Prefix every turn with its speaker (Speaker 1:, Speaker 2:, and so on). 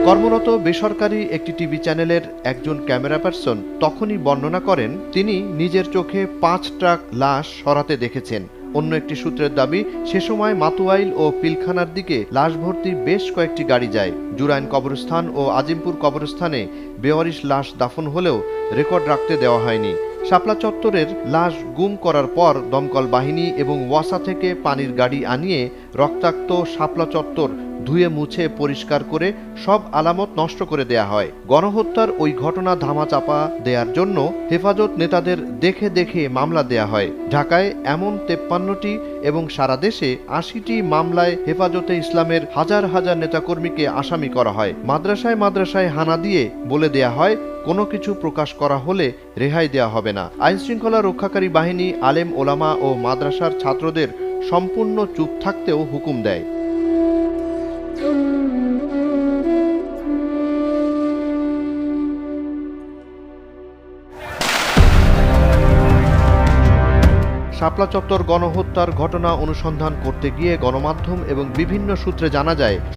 Speaker 1: কর্মরত বেসরকারি একটি টিভি চ্যানেলের একজন ক্যামেরা পার্সন তখনই বর্ণনা করেন তিনি নিজের চোখে ৫ ট্রাক লাশ সরাতে দেখেছেন। অন্য একটি সূত্রের দাবি সে সময় মাতুয়াইল ও পিলখানার দিকে লাশ ভর্তি বেশ কয়েকটি গাড়ি যায়। জুরাইন কবরস্থান ও আজিমপুর কবরস্থানে বেওয়ারিশ লাশ দাফন হলেও রেকর্ড রাখতে দেওয়া হয়নি। শাপলা চত্বরের লাশ গুম করার পর দমকল বাহিনী এবং ওয়াসা থেকে পানির গাড়ি আনিয়ে রক্তাক্ত শাপলা চত্বর ধুয়ে মুছে পরিষ্কার করে সব আলামত নষ্ট করে দেয়া হয়। গণহত্যার ওই ঘটনা ধামাচাপা দেওয়ার জন্য হেফাজত নেতাদের দেখে দেখে মামলা দেয়া হয়। ঢাকায় এমন ৫৩টি এবং সারা দেশে ৮০টি মামলায় হেফাজতে ইসলামের হাজার হাজার নেতাকর্মীকে আসামি করা হয়। মাদ্রাসায় মাদ্রাসায় হানা দিয়ে বলে দেয়া হয় কোনো কিছু প্রকাশ করা হলে রেহাই দেয়া হবে না। আইনশৃঙ্খলা রক্ষাকারী বাহিনী আলেম ওলামা ও মাদ্রাসার ছাত্রদের সম্পূর্ণ চুপ থাকতেও হুকুম দেয়। শাপলা চত্বর গণহত্যার ঘটনা অনুসন্ধান করতে গিয়ে গণমাধ্যম এবং বিভিন্ন সূত্রে জানা যায়